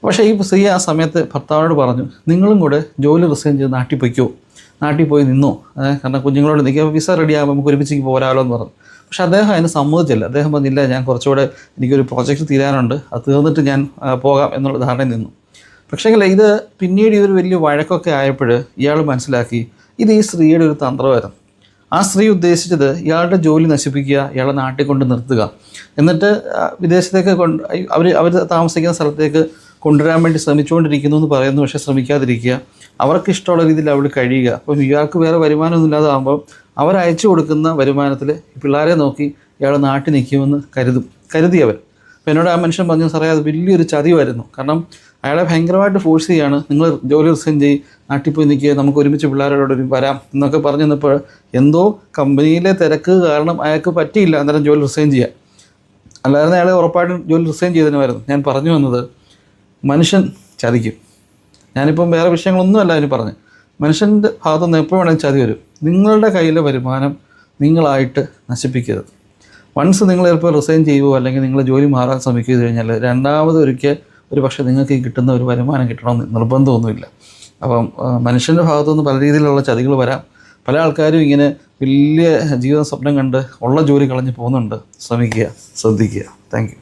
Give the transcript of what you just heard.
പക്ഷേ ഈ സ്ത്രീ ആ സമയത്ത് ഭർത്താവിനോട് പറഞ്ഞു, നിങ്ങളും കൂടെ ജോലി റിസൈൻ ചെയ്ത് നാട്ടിൽ പൊയ്ക്കോ, നാട്ടിൽ പോയി നിന്നോ, കാരണം കുഞ്ഞുങ്ങളോട് നിൽക്കുക, വിസ റെഡിയാകുമ്പോൾ നമുക്ക് ഒരുമിച്ച് പോരാമല്ലോ എന്ന് പറഞ്ഞു. പക്ഷെ അദ്ദേഹം അതിന് സമ്മതിച്ചില്ല. അദ്ദേഹം പറഞ്ഞില്ല, ഞാൻ കുറച്ചുകൂടെ എനിക്കൊരു പ്രോജക്റ്റ് തീരാനുണ്ട്, അത് തീർന്നിട്ട് ഞാൻ പോകാം എന്നുള്ള ധാരണയിൽ നിന്നു. പക്ഷേങ്കിൽ ഇത് പിന്നീട് ഈ ഒരു വലിയ വഴക്കൊക്കെ ആയപ്പോൾ ഇയാൾ മനസ്സിലാക്കി ഇത് ഈ സ്ത്രീയുടെ ഒരു തന്ത്രമായിരുന്നു. ആ സ്ത്രീ ഉദ്ദേശിച്ചത് ഇയാളുടെ ജോലി നശിപ്പിക്കുക, ഇയാളെ നാട്ടിൽ കൊണ്ട് നിർത്തുക, എന്നിട്ട് വിദേശത്തേക്ക് അവർ താമസിക്കുന്ന സ്ഥലത്തേക്ക് കൊണ്ടുവരാൻ വേണ്ടി ശ്രമിച്ചുകൊണ്ടിരിക്കുന്നു എന്ന് പറയുന്നു. പക്ഷേ ശ്രമിക്കാതിരിക്കുക, അവർക്ക് ഇഷ്ടമുള്ള രീതിയിൽ അവിടെ കഴിയുക. അപ്പം ഇയാൾക്ക് വേറെ വരുമാനമൊന്നും ഇല്ലാതെ ആകുമ്പോൾ അവരയച്ചു കൊടുക്കുന്ന വരുമാനത്തിൽ പിള്ളേരെ നോക്കി ഇയാൾ നാട്ടിൽ നിൽക്കുമെന്ന് കരുതിയവർ. അപ്പോൾ എന്നോട് ആ മനുഷ്യൻ പറഞ്ഞു, സാറേ അത് വലിയൊരു ചതിവായിരുന്നു. കാരണം അയാളെ ഭയങ്കരമായിട്ട് ഫോഴ്സ് ചെയ്യാണ്, നിങ്ങൾ ജോലി റിസൈൻ ചെയ്ത് നാട്ടിൽ പോയി നിൽക്കുക, നമുക്ക് ഒരുമിച്ച് പിള്ളേരോട് വരാം എന്നൊക്കെ പറഞ്ഞു നിന്നപ്പോൾ എന്തോ കമ്പനിയിലെ തിരക്ക് കാരണം അയാൾക്ക് പറ്റിയില്ല അന്നേരം ജോലി റിസൈൻ ചെയ്യാൻ. അല്ലായിരുന്നു അയാളെ ഉറപ്പായിട്ടും ജോലി റിസൈൻ ചെയ്തതിനുമായിരുന്നു. ഞാൻ പറഞ്ഞു വന്നത്, മനുഷ്യൻ ചതിക്കും. ഞാനിപ്പം വേറെ വിഷയങ്ങളൊന്നുമല്ല അതിന് പറഞ്ഞു. മനുഷ്യൻ്റെ ഭാഗത്തുനിന്ന് എപ്പോൾ വേണമെങ്കിൽ ചതി വരും. നിങ്ങളുടെ കയ്യിലെ വരുമാനം നിങ്ങളായിട്ട് നശിപ്പിക്കരുത്. വൺസ് നിങ്ങൾ ചിലപ്പോൾ റിസൈൻ ചെയ്യുമോ അല്ലെങ്കിൽ നിങ്ങൾ ജോലി മാറാൻ ശ്രമിക്കുക കഴിഞ്ഞാൽ രണ്ടാമത് ഒരു പക്ഷേ നിങ്ങൾക്ക് ഈ കിട്ടുന്ന ഒരു വരുമാനം കിട്ടണമെന്ന് നിർബന്ധമൊന്നുമില്ല. അപ്പം മനുഷ്യൻ്റെ ഭാഗത്തുനിന്ന് പല രീതിയിലുള്ള ചതികൾ വരാം. പല ആൾക്കാരും ഇങ്ങനെ വലിയ ജീവിത സ്വപ്നം കണ്ട് ഉള്ള ജോലി കളഞ്ഞ് പോകുന്നുണ്ട്. ശ്രമിക്കുക, ശ്രദ്ധിക്കുക. Thank you.